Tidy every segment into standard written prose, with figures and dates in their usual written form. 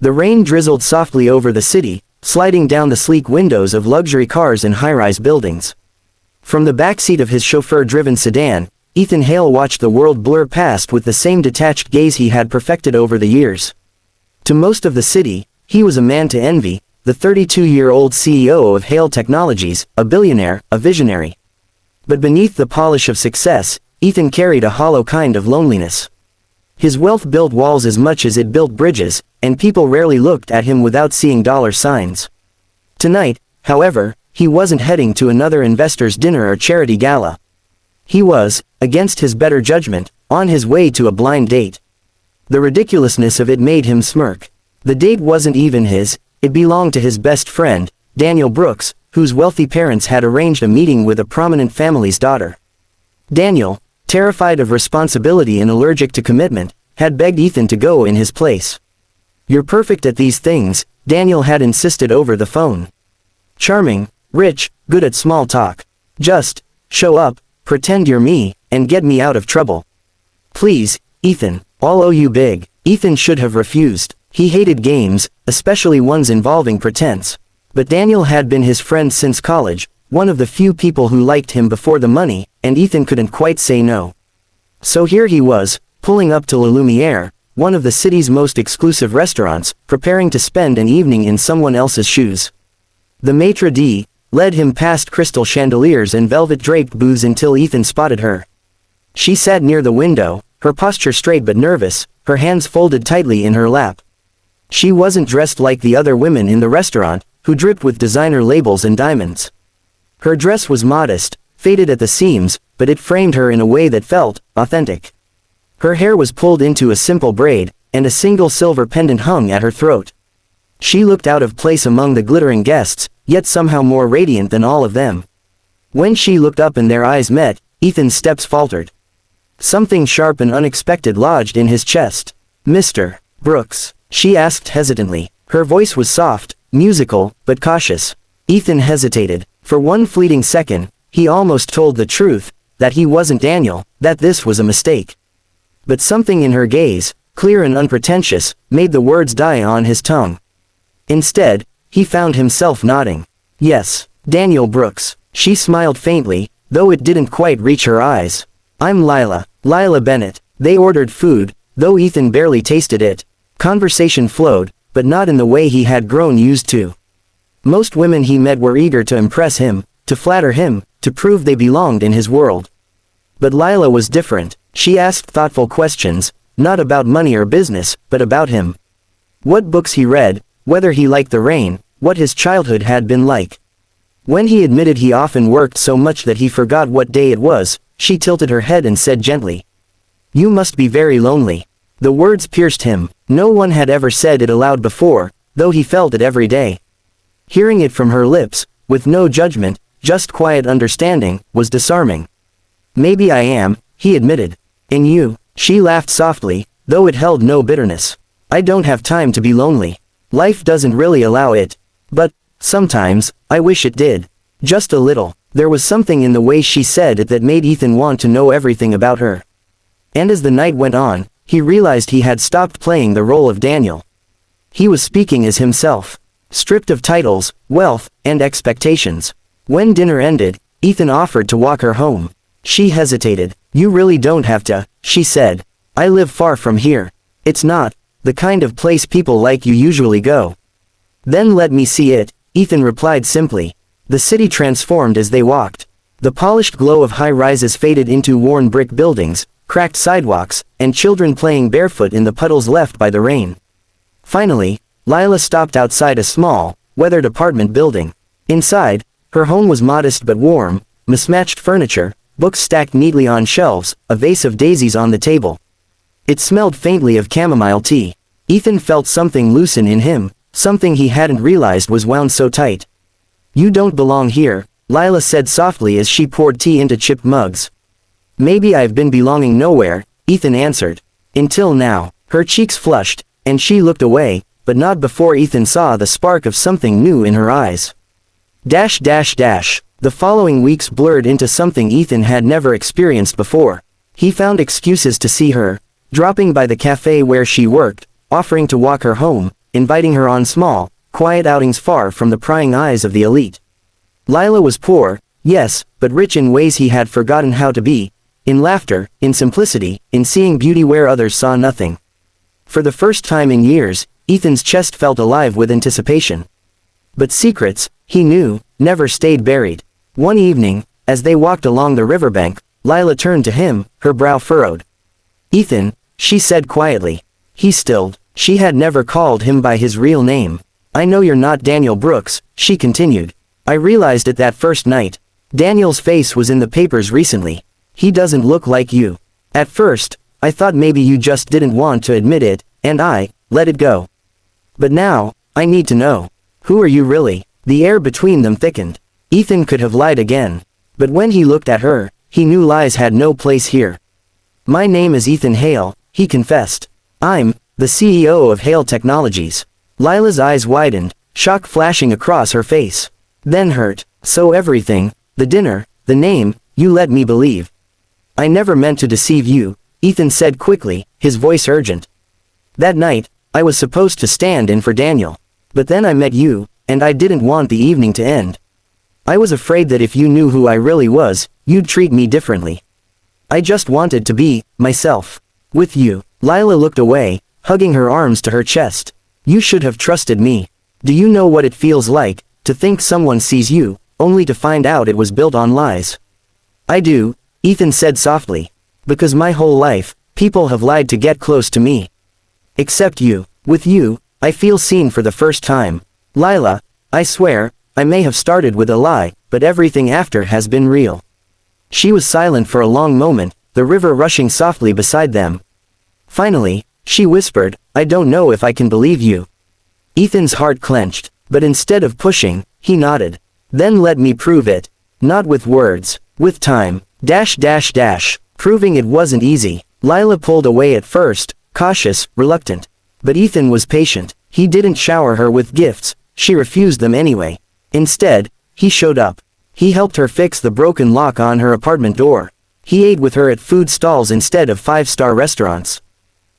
The rain drizzled softly over the city, sliding down the sleek windows of luxury cars and high-rise buildings. From the backseat of his chauffeur-driven sedan, Ethan Hale watched the world blur past with the same detached gaze he had perfected over the years. To most of the city, he was a man to envy, the 32-year-old CEO of Hale Technologies, a billionaire, a visionary. But beneath the polish of success, Ethan carried a hollow kind of loneliness. His wealth built walls as much as it built bridges, and people rarely looked at him without seeing dollar signs. Tonight, however, he wasn't heading to another investors' dinner or charity gala. He was, against his better judgment, on his way to a blind date. The ridiculousness of it made him smirk. The date wasn't even his, it belonged to his best friend, Daniel Brooks, whose wealthy parents had arranged a meeting with a prominent family's daughter. Daniel, terrified of responsibility and allergic to commitment, had begged Ethan to go in his place. "You're perfect at these things," Daniel had insisted over the phone. "Charming, rich, good at small talk. Just show up, pretend you're me, and get me out of trouble. Please, Ethan, I'll owe you big." Ethan should have refused. He hated games, especially ones involving pretense. But Daniel had been his friend since college, one of the few people who liked him before the money, and Ethan couldn't quite say no. So here he was, pulling up to La Lumiere, one of the city's most exclusive restaurants, preparing to spend an evening in someone else's shoes. The maitre d' led him past crystal chandeliers and velvet-draped booths until Ethan spotted her. She sat near the window, her posture straight but nervous, her hands folded tightly in her lap. She wasn't dressed like the other women in the restaurant, who dripped with designer labels and diamonds. Her dress was modest, faded at the seams, but it framed her in a way that felt authentic. Her hair was pulled into a simple braid, and a single silver pendant hung at her throat. She looked out of place among the glittering guests, yet somehow more radiant than all of them. When she looked up and their eyes met, Ethan's steps faltered. Something sharp and unexpected lodged in his chest. "Mr. Brooks?" she asked hesitantly. Her voice was soft, musical, but cautious. Ethan hesitated. For one fleeting second, he almost told the truth, that he wasn't Daniel, that this was a mistake. But something in her gaze, clear and unpretentious, made the words die on his tongue. Instead, he found himself nodding. "Yes, Daniel Brooks." She smiled faintly, though it didn't quite reach her eyes. "I'm Lila Bennett." They ordered food, though Ethan barely tasted it. Conversation flowed, but not in the way he had grown used to. Most women he met were eager to impress him, to flatter him, to prove they belonged in his world. But Lila was different. She asked thoughtful questions, not about money or business, but about him. What books he read, whether he liked the rain, what his childhood had been like. When he admitted he often worked so much that he forgot what day it was, she tilted her head and said gently, "You must be very lonely." The words pierced him. No one had ever said it aloud before, though he felt it every day. Hearing it from her lips, with no judgment, just quiet understanding, was disarming. "Maybe I am," he admitted. "And you?" She laughed softly, though it held no bitterness. "I don't have time to be lonely. Life doesn't really allow it. But, sometimes, I wish it did. Just a little." There was something in the way she said it that made Ethan want to know everything about her. And as the night went on, he realized he had stopped playing the role of Daniel. He was speaking as himself, stripped of titles, wealth, and expectations. When dinner ended, Ethan offered to walk her home. She hesitated. "You really don't have to," she said. "I live far from here. It's not the kind of place people like you usually go." "Then let me see it," Ethan replied simply. The city transformed as they walked. The polished glow of high-rises faded into worn brick buildings, cracked sidewalks, and children playing barefoot in the puddles left by the rain. Finally, Lila stopped outside a small, weathered apartment building. Inside, her home was modest but warm, mismatched furniture, books stacked neatly on shelves, a vase of daisies on the table. It smelled faintly of chamomile tea. Ethan felt something loosen in him, something he hadn't realized was wound so tight. "You don't belong here," Lila said softly as she poured tea into chipped mugs. "Maybe I've been belonging nowhere," Ethan answered. "Until now." Her cheeks flushed, and she looked away, but not before Ethan saw the spark of something new in her eyes. The following weeks blurred into something Ethan had never experienced before. He found excuses to see her, dropping by the cafe where she worked, offering to walk her home, inviting her on small, quiet outings far from the prying eyes of the elite. Lila was poor, yes, but rich in ways he had forgotten how to be, in laughter, in simplicity, in seeing beauty where others saw nothing. For the first time in years, Ethan's chest felt alive with anticipation. But secrets, he knew, never stayed buried. One evening, as they walked along the riverbank, Lila turned to him, her brow furrowed. "Ethan," she said quietly. He stilled. She had never called him by his real name. "I know you're not Daniel Brooks," she continued. "I realized it that first night. Daniel's face was in the papers recently. He doesn't look like you. At first, I thought maybe you just didn't want to admit it, and I let it go. But now, I need to know. Who are you really?" The air between them thickened. Ethan could have lied again. But when he looked at her, he knew lies had no place here. "My name is Ethan Hale," he confessed. "I'm the CEO of Hale Technologies." Lila's eyes widened, shock flashing across her face. Then hurt. "So everything, the dinner, the name, you let me believe." "I never meant to deceive you," Ethan said quickly, his voice urgent. "That night, I was supposed to stand in for Daniel. But then I met you, and I didn't want the evening to end. I was afraid that if you knew who I really was, you'd treat me differently. I just wanted to be myself. With you." Lila looked away, hugging her arms to her chest. "You should have trusted me. Do you know what it feels like, to think someone sees you, only to find out it was built on lies?" "I do," Ethan said softly. "Because my whole life, people have lied to get close to me. Except you. With you, I feel seen for the first time. Lila, I swear, I may have started with a lie, but everything after has been real." She was silent for a long moment, the river rushing softly beside them. Finally, she whispered, "I don't know if I can believe you." Ethan's heart clenched, but instead of pushing, he nodded. "Then let me prove it. Not with words, with time. Proving it wasn't easy. Lila pulled away at first, cautious, reluctant. But Ethan was patient. He didn't shower her with gifts, she refused them anyway. Instead, he showed up. He helped her fix the broken lock on her apartment door. He ate with her at food stalls instead of five-star restaurants.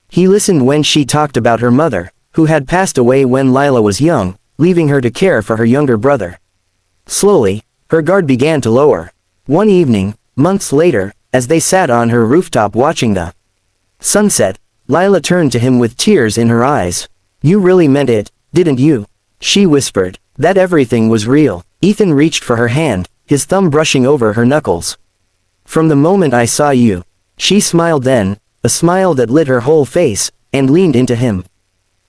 He listened when she talked about her mother, who had passed away when Lila was young, leaving her to care for her younger brother. Slowly, her guard began to lower. One evening, months later, as they sat on her rooftop watching the sunset, Lila turned to him with tears in her eyes. "You really meant it, didn't you?" she whispered. "That everything was real." Ethan reached for her hand, his thumb brushing over her knuckles. "From the moment I saw you." She smiled then, a smile that lit her whole face, and leaned into him.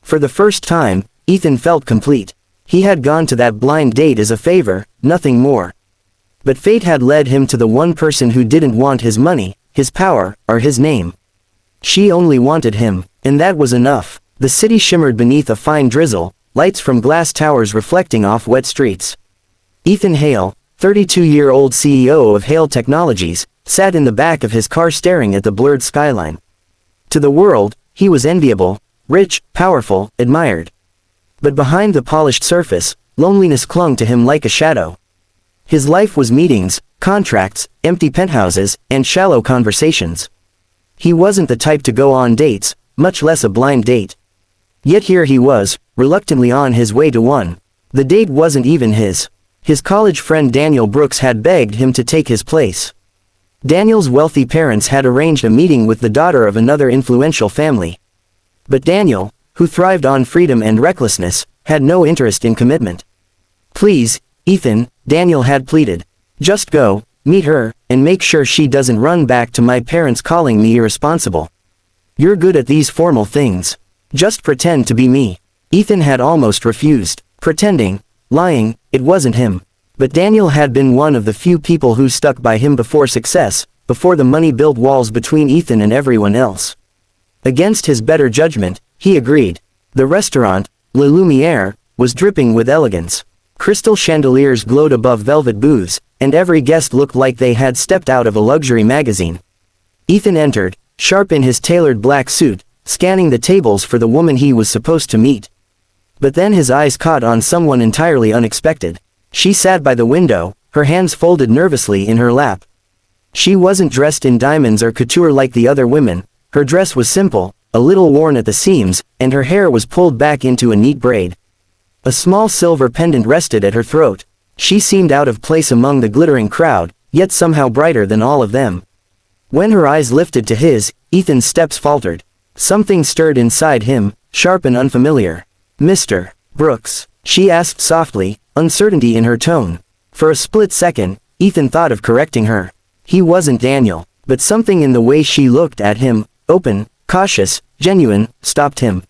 For the first time, Ethan felt complete. He had gone to that blind date as a favor, nothing more. But fate had led him to the one person who didn't want his money, his power, or his name. She only wanted him, and that was enough. The city shimmered beneath a fine drizzle, lights from glass towers reflecting off wet streets. Ethan Hale, 32-year-old CEO of Hale Technologies, sat in the back of his car staring at the blurred skyline. To the world, he was enviable, rich, powerful, admired. But behind the polished surface, loneliness clung to him like a shadow. His life was meetings, contracts, empty penthouses, and shallow conversations. He wasn't the type to go on dates, much less a blind date. Yet here he was, reluctantly on his way to one. The date wasn't even his. His college friend Daniel Brooks had begged him to take his place. Daniel's wealthy parents had arranged a meeting with the daughter of another influential family. But Daniel, who thrived on freedom and recklessness, had no interest in commitment. "Please, Ethan," Daniel had pleaded. "Just go, meet her, and make sure she doesn't run back to my parents calling me irresponsible. You're good at these formal things. Just pretend to be me." Ethan had almost refused. Pretending, lying, it wasn't him. But Daniel had been one of the few people who stuck by him before success, before the money built walls between Ethan and everyone else. Against his better judgment, he agreed. The restaurant, La Lumiere, was dripping with elegance. Crystal chandeliers glowed above velvet booths, and every guest looked like they had stepped out of a luxury magazine. Ethan entered, sharp in his tailored black suit, scanning the tables for the woman he was supposed to meet. But then his eyes caught on someone entirely unexpected. She sat by the window, her hands folded nervously in her lap. She wasn't dressed in diamonds or couture like the other women, her dress was simple, a little worn at the seams, and her hair was pulled back into a neat braid. A small silver pendant rested at her throat. She seemed out of place among the glittering crowd, yet somehow brighter than all of them. When her eyes lifted to his, Ethan's steps faltered. Something stirred inside him, sharp and unfamiliar. "Mr. Brooks?" she asked softly, uncertainty in her tone. For a split second, Ethan thought of correcting her. He wasn't Daniel, but something in the way she looked at him, open, cautious, genuine, stopped him.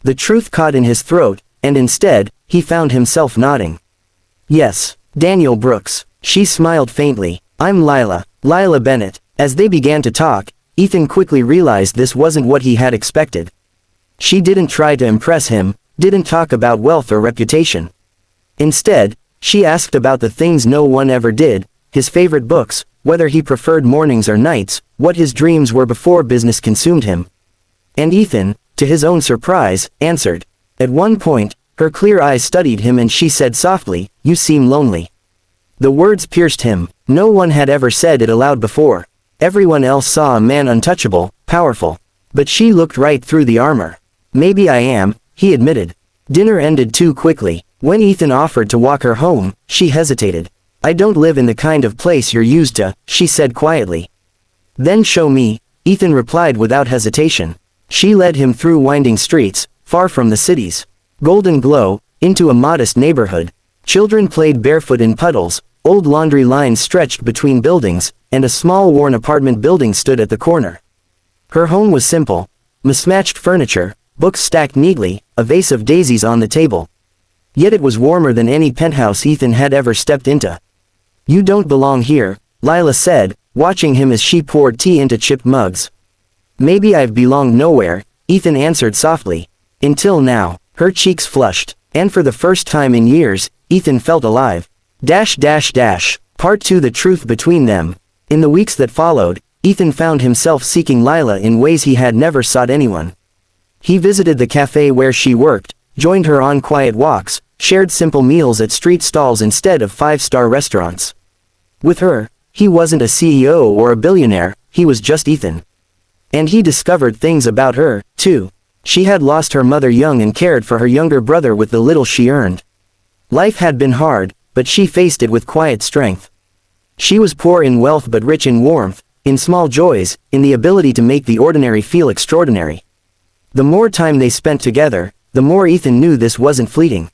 The truth caught in his throat, and instead, he found himself nodding. "Yes, Daniel Brooks." She smiled faintly. "I'm Lila Bennett." As they began to talk, Ethan quickly realized this wasn't what he had expected. She didn't try to impress him, didn't talk about wealth or reputation. Instead, she asked about the things no one ever did, his favorite books, whether he preferred mornings or nights, what his dreams were before business consumed him. And Ethan, to his own surprise, answered. At one point, her clear eyes studied him and she said softly, "You seem lonely." The words pierced him. No one had ever said it aloud before. Everyone else saw a man untouchable, powerful. But she looked right through the armor. "Maybe I am," he admitted. Dinner ended too quickly. When Ethan offered to walk her home, she hesitated. "I don't live in the kind of place you're used to," she said quietly. "Then show me," Ethan replied without hesitation. She led him through winding streets, far from the city's golden glow, into a modest neighborhood. Children played barefoot in puddles, old laundry lines stretched between buildings, and a small worn apartment building stood at the corner. Her home was simple. Mismatched furniture, books stacked neatly, a vase of daisies on the table. Yet it was warmer than any penthouse Ethan had ever stepped into. "You don't belong here," Lila said, watching him as she poured tea into chipped mugs. "Maybe I've belonged nowhere," Ethan answered softly. Until now, her cheeks flushed, and for the first time in years, Ethan felt alive. Part 2: The truth between them. In the weeks that followed, Ethan found himself seeking Lila in ways he had never sought anyone. He visited the cafe where she worked, joined her on quiet walks, shared simple meals at street stalls instead of five-star restaurants. With her, he wasn't a CEO or a billionaire, he was just Ethan. And he discovered things about her, too. She had lost her mother young and cared for her younger brother with the little she earned. Life had been hard, but she faced it with quiet strength. She was poor in wealth but rich in warmth, in small joys, in the ability to make the ordinary feel extraordinary. The more time they spent together, the more Ethan knew this wasn't fleeting.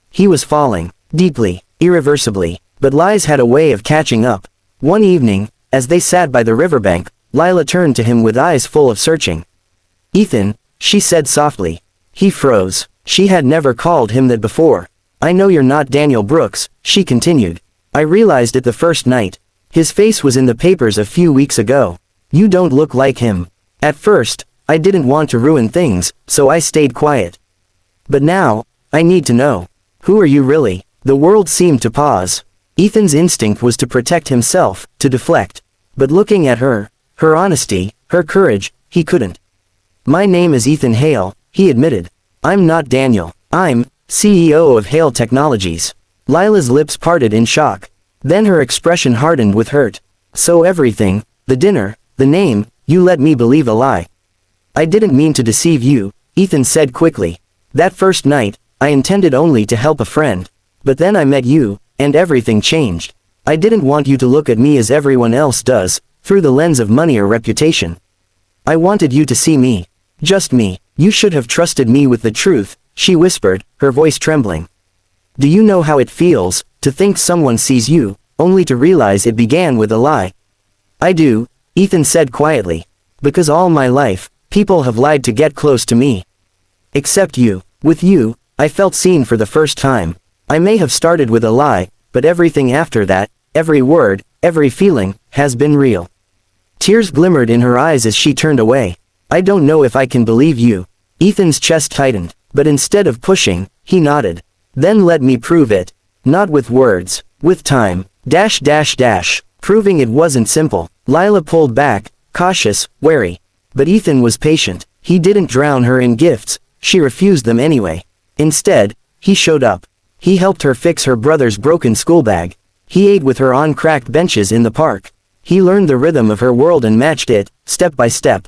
He was falling, deeply, irreversibly, but lies had a way of catching up. One evening, as they sat by the riverbank, Lila turned to him with eyes full of searching. "Ethan," she said softly. He froze. She had never called him that before. "I know you're not Daniel Brooks," she continued. "I realized it the first night. His face was in the papers a few weeks ago. You don't look like him. At first, I didn't want to ruin things, so I stayed quiet. But now, I need to know. Who are you really?" The world seemed to pause. Ethan's instinct was to protect himself, to deflect. But looking at her, her honesty, her courage, he couldn't. "My name is Ethan Hale," he admitted. "I'm not Daniel. I'm CEO of Hale Technologies." Lila's lips parted in shock. Then her expression hardened with hurt. "So everything, the dinner, the name, you let me believe a lie." "I didn't mean to deceive you," Ethan said quickly. "That first night, I intended only to help a friend. But then I met you, and everything changed. I didn't want you to look at me as everyone else does, through the lens of money or reputation. I wanted you to see me. Just me. You should have trusted me with the truth," she whispered, her voice trembling. "Do you know how it feels, to think someone sees you, only to realize it began with a lie?" "I do," Ethan said quietly. "Because all my life, people have lied to get close to me. Except you. With you, I felt seen for the first time. I may have started with a lie, but everything after that, every word, every feeling, has been real." Tears glimmered in her eyes as she turned away. "I don't know if I can believe you." Ethan's chest tightened, but instead of pushing, he nodded. "Then let me prove it. Not with words, with time. Proving it wasn't simple." Lila pulled back, cautious, wary. But Ethan was patient. He didn't drown her in gifts, she refused them anyway. Instead, he showed up. He helped her fix her brother's broken school bag. He ate with her on cracked benches in the park. He learned the rhythm of her world and matched it, step by step.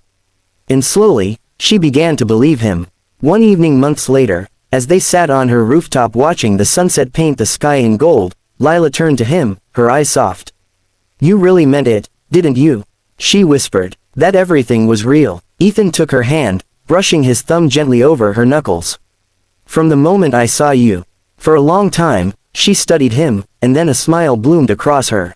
And slowly, She began to believe him. One evening months later, as they sat on her rooftop watching the sunset paint the sky in gold, Lila turned to him, her eyes soft. "You really meant it, didn't you?" she whispered. "That everything was real." Ethan took her hand, brushing his thumb gently over her knuckles. "From the moment I saw you." For a long time, she studied him, and then a smile bloomed across her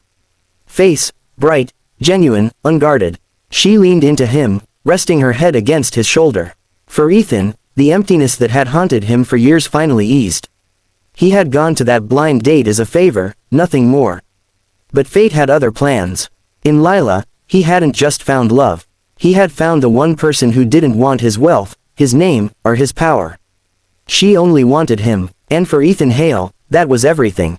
face, bright, genuine, unguarded. She leaned into him, resting her head against his shoulder. For Ethan, the emptiness that had haunted him for years finally eased. He had gone to that blind date as a favor, nothing more. But fate had other plans. In Lila, he hadn't just found love. He had found the one person who didn't want his wealth, his name, or his power. She only wanted him, and for Ethan Hale, that was everything.